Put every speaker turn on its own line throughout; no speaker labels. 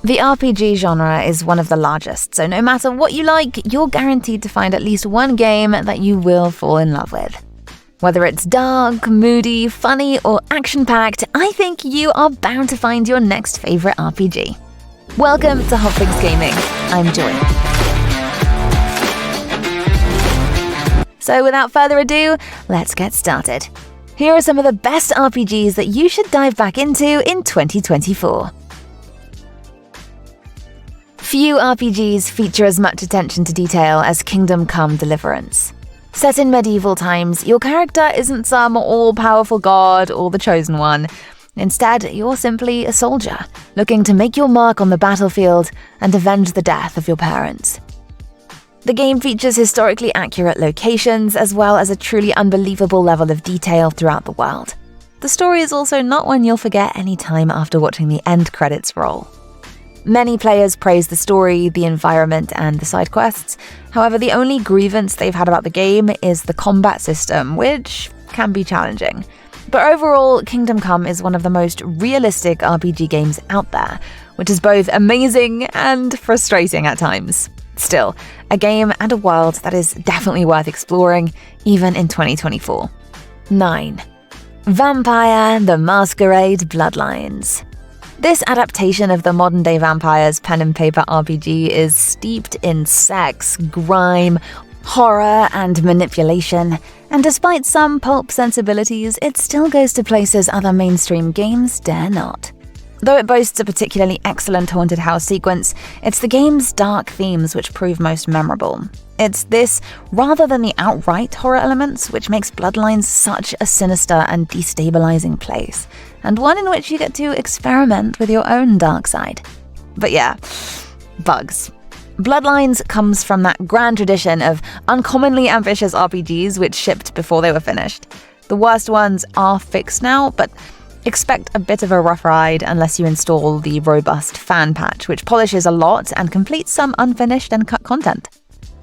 The RPG genre is one of the largest, so no matter what you like, you're guaranteed to find at least one game that you will fall in love with. Whether it's dark, moody, funny, or action-packed, I think you are bound to find your next favorite RPG. Welcome to HotFix Gaming. I'm Joy. So without further ado, let's get started. Here are some of the best RPGs that you should dive back into in 2024. Few RPGs feature as much attention to detail as Kingdom Come: Deliverance. Set in medieval times, your character isn't some all-powerful god or the chosen one. Instead, you're simply a soldier, looking to make your mark on the battlefield and avenge the death of your parents. The game features historically accurate locations, as well as a truly unbelievable level of detail throughout the world. The story is also not one you'll forget any time after watching the end credits roll. Many players praise the story, the environment, and the side quests. However, the only grievance they've had about the game is the combat system, which can be challenging. But overall, Kingdom Come is one of the most realistic RPG games out there, which is both amazing and frustrating at times. Still, a game and a world that is definitely worth exploring, even in 2024. 9. Vampire: The Masquerade Bloodlines. This adaptation of the modern-day vampires pen and paper RPG is steeped in sex, grime, horror, and manipulation, and despite some pulp sensibilities, it still goes to places other mainstream games dare not. Though it boasts a particularly excellent haunted house sequence, it's the game's dark themes which prove most memorable. It's this, rather than the outright horror elements, which makes Bloodlines such a sinister and destabilizing place, and one in which you get to experiment with your own dark side. But yeah, bugs. Bloodlines comes from that grand tradition of uncommonly ambitious RPGs which shipped before they were finished. The worst ones are fixed now, but expect a bit of a rough ride unless you install the robust fan patch, which polishes a lot and completes some unfinished and cut content.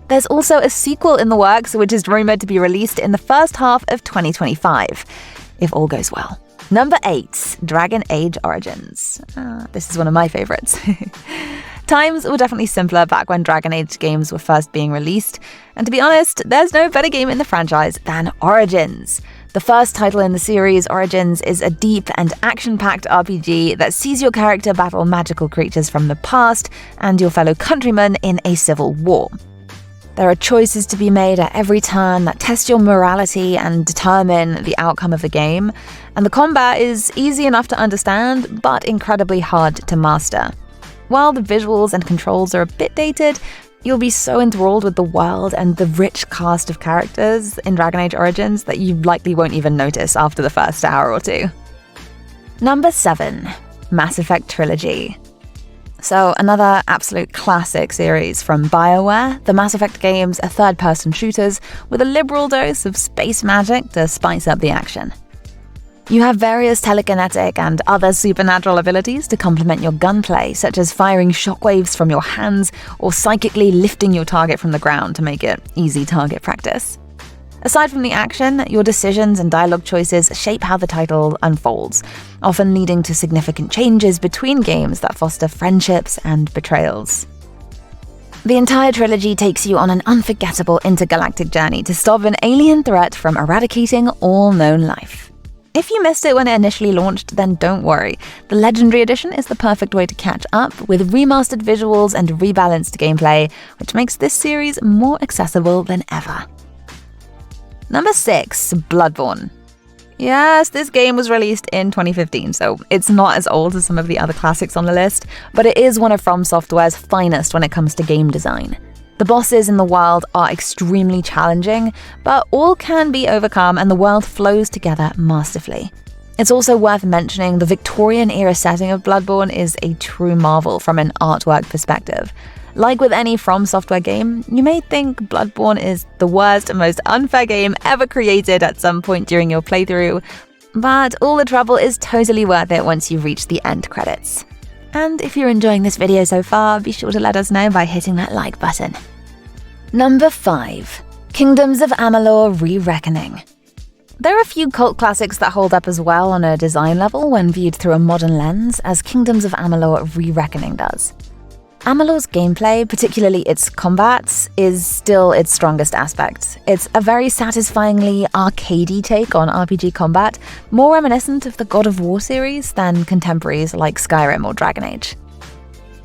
There's also a sequel in the works, which is rumored to be released in the first half of 2025, if all goes well. Number 8, Dragon Age Origins. This is one of my favorites. Times were definitely simpler back when Dragon Age games were first being released, and to be honest, there's no better game in the franchise than Origins. The first title in the series, Origins, is a deep and action-packed RPG that sees your character battle magical creatures from the past and your fellow countrymen in a civil war. There are choices to be made at every turn that test your morality and determine the outcome of the game, and the combat is easy enough to understand, but incredibly hard to master. While the visuals and controls are a bit dated, you'll be so enthralled with the world and the rich cast of characters in Dragon Age Origins that you likely won't even notice after the first hour or two. Number 7. Mass Effect Trilogy. So, another absolute classic series from BioWare. The Mass Effect games are third-person shooters with a liberal dose of space magic to spice up the action. You have various telekinetic and other supernatural abilities to complement your gunplay, such as firing shockwaves from your hands or psychically lifting your target from the ground to make it easy target practice. Aside from the action, your decisions and dialogue choices shape how the title unfolds, often leading to significant changes between games that foster friendships and betrayals. The entire trilogy takes you on an unforgettable intergalactic journey to stop an alien threat from eradicating all known life. If you missed it when it initially launched, then don't worry. The Legendary Edition is the perfect way to catch up, with remastered visuals and rebalanced gameplay, which makes this series more accessible than ever. Number 6, Bloodborne. Yes, this game was released in 2015, so it's not as old as some of the other classics on the list, but it is one of From Software's finest when it comes to game design. The bosses in the world are extremely challenging, but all can be overcome and the world flows together masterfully. It's also worth mentioning the Victorian-era setting of Bloodborne is a true marvel from an artwork perspective. Like with any From Software game, you may think Bloodborne is the worst and most unfair game ever created at some point during your playthrough, but all the trouble is totally worth it once you reach the end credits. And if you're enjoying this video so far, be sure to let us know by hitting that like button. Number 5. Kingdoms of Amalur: Re-Reckoning. There are a few cult classics that hold up as well on a design level when viewed through a modern lens, as Kingdoms of Amalur Re-Reckoning does. Amalur's gameplay, particularly its combats, is still its strongest aspect. It's a very satisfyingly arcadey take on RPG combat, more reminiscent of the God of War series than contemporaries like Skyrim or Dragon Age.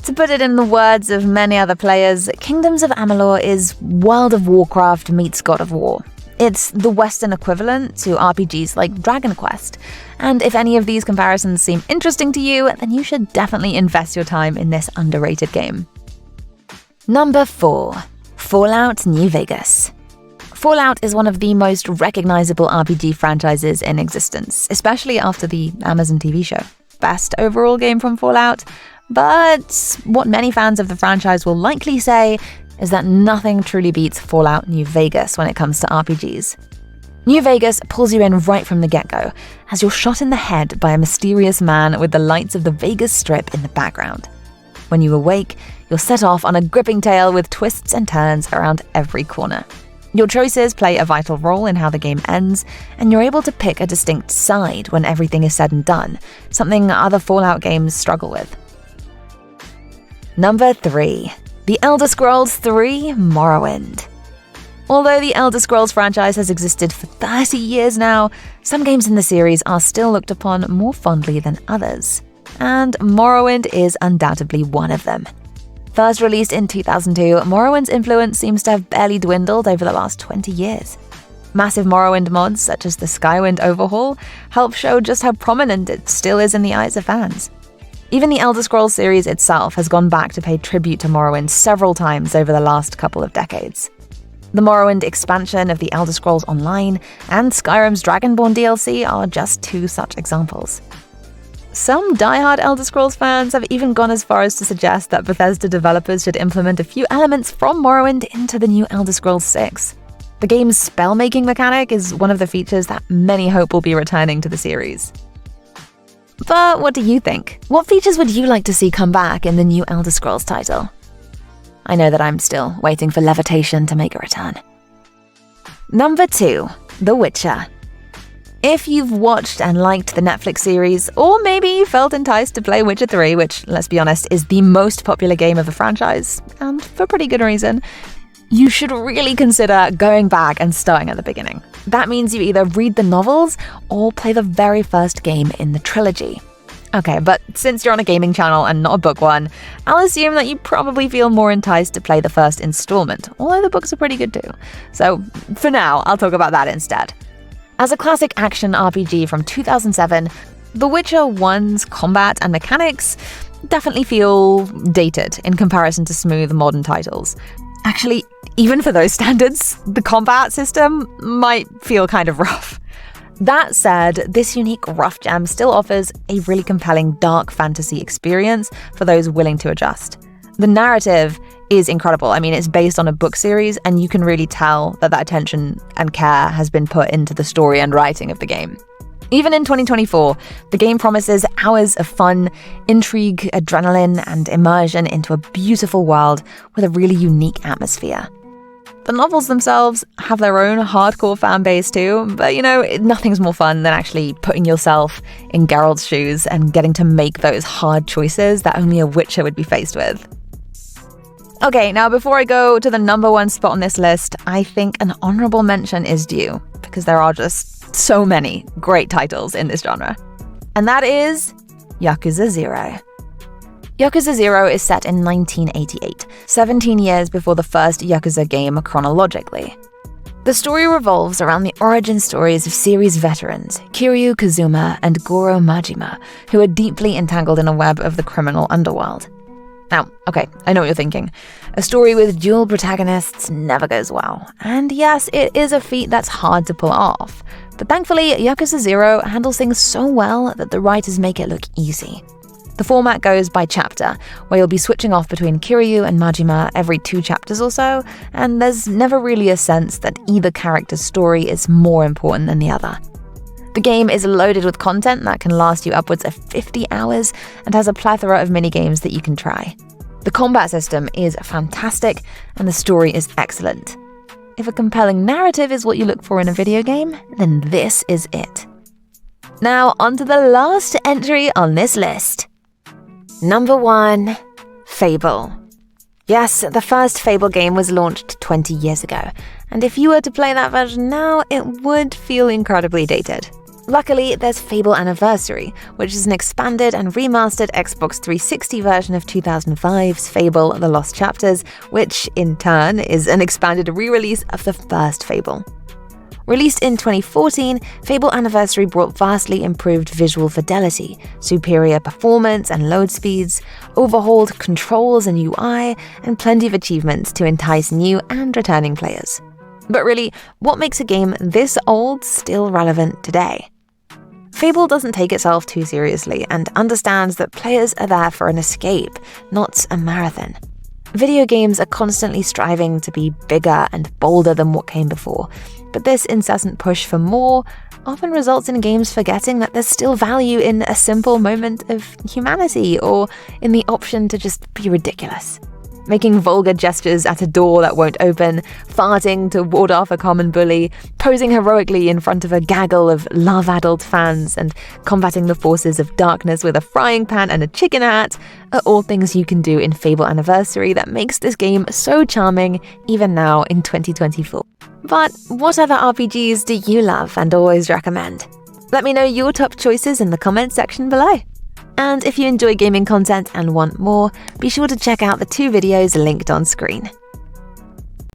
To put it in the words of many other players, Kingdoms of Amalur is World of Warcraft meets God of War. It's the Western equivalent to RPGs like Dragon Quest, and if any of these comparisons seem interesting to you, then you should definitely invest your time in this underrated game. Number 4. Fallout New Vegas. Fallout is one of the most recognizable RPG franchises in existence, especially after the Amazon TV show. Best overall game from Fallout, but what many fans of the franchise will likely say is that nothing truly beats Fallout New Vegas when it comes to RPGs. New Vegas pulls you in right from the get-go, as you're shot in the head by a mysterious man with the lights of the Vegas Strip in the background. When you awake, you're set off on a gripping tale with twists and turns around every corner. Your choices play a vital role in how the game ends, and you're able to pick a distinct side when everything is said and done, something other Fallout games struggle with. Number 3. The Elder Scrolls III: Morrowind. Although the Elder Scrolls franchise has existed for 30 years now, some games in the series are still looked upon more fondly than others, and Morrowind is undoubtedly one of them. First released in 2002, Morrowind's influence seems to have barely dwindled over the last 20 years. Massive Morrowind mods, such as the Skywind overhaul, help show just how prominent it still is in the eyes of fans. Even the Elder Scrolls series itself has gone back to pay tribute to Morrowind several times over the last couple of decades. The Morrowind expansion of the Elder Scrolls Online and Skyrim's Dragonborn DLC are just two such examples. Some diehard Elder Scrolls fans have even gone as far as to suggest that Bethesda developers should implement a few elements from Morrowind into the new Elder Scrolls VI. The game's spell-making mechanic is one of the features that many hope will be returning to the series. But what do you think? What features would you like to see come back in the new Elder Scrolls title? I know that I'm still waiting for levitation to make a return. Number 2. The Witcher. If you've watched and liked the Netflix series, or maybe felt enticed to play Witcher 3, which, let's be honest, is the most popular game of the franchise, and for pretty good reason, you should really consider going back and starting at the beginning. That means you either read the novels or play the very first game in the trilogy. Okay, but since you're on a gaming channel and not a book one, I'll assume that you probably feel more enticed to play the first installment, although the books are pretty good too. So for now, I'll talk about that instead. As a classic action RPG from 2007, The Witcher 1's combat and mechanics definitely feel dated in comparison to smooth modern titles. Actually, even for those standards, the combat system might feel kind of rough. That said, this unique rough gem still offers a really compelling dark fantasy experience for those willing to adjust. The narrative is incredible. I mean, it's based on a book series, and you can really tell that attention and care has been put into the story and writing of the game. Even in 2024, the game promises hours of fun, intrigue, adrenaline, and immersion into a beautiful world with a really unique atmosphere. The novels themselves have their own hardcore fan base too, but nothing's more fun than actually putting yourself in Geralt's shoes and getting to make those hard choices that only a Witcher would be faced with. Okay, now before I go to the number 1 spot on this list, I think an honorable mention is due, because there are just so many great titles in this genre. And that is Yakuza 0. Yakuza 0 is set in 1988, 17 years before the first Yakuza game chronologically. The story revolves around the origin stories of series veterans Kiryu Kazuma and Goro Majima, who are deeply entangled in a web of the criminal underworld. Now, okay, I know what you're thinking. A story with dual protagonists never goes well. And yes, it is a feat that's hard to pull off. But thankfully, Yakuza 0 handles things so well that the writers make it look easy. The format goes by chapter, where you'll be switching off between Kiryu and Majima every 2 chapters or so, and there's never really a sense that either character's story is more important than the other. The game is loaded with content that can last you upwards of 50 hours and has a plethora of minigames that you can try. The combat system is fantastic and the story is excellent. If a compelling narrative is what you look for in a video game, then this is it. Now, onto the last entry on this list. Number 1. Fable. Yes, the first Fable game was launched 20 years ago, and if you were to play that version now, it would feel incredibly dated. Luckily, there's Fable Anniversary, which is an expanded and remastered Xbox 360 version of 2005's Fable: The Lost Chapters, which, in turn, is an expanded re-release of the first Fable. Released in 2014, Fable Anniversary brought vastly improved visual fidelity, superior performance and load speeds, overhauled controls and UI, and plenty of achievements to entice new and returning players. But really, what makes a game this old still relevant today? Fable doesn't take itself too seriously and understands that players are there for an escape, not a marathon. Video games are constantly striving to be bigger and bolder than what came before, but this incessant push for more often results in games forgetting that there's still value in a simple moment of humanity or in the option to just be ridiculous. Making vulgar gestures at a door that won't open, farting to ward off a common bully, posing heroically in front of a gaggle of love-addled fans, and combating the forces of darkness with a frying pan and a chicken hat are all things you can do in Fable Anniversary that makes this game so charming even now in 2024. But what other RPGs do you love and always recommend? Let me know your top choices in the comments section below. And if you enjoy gaming content and want more, be sure to check out the 2 videos linked on screen.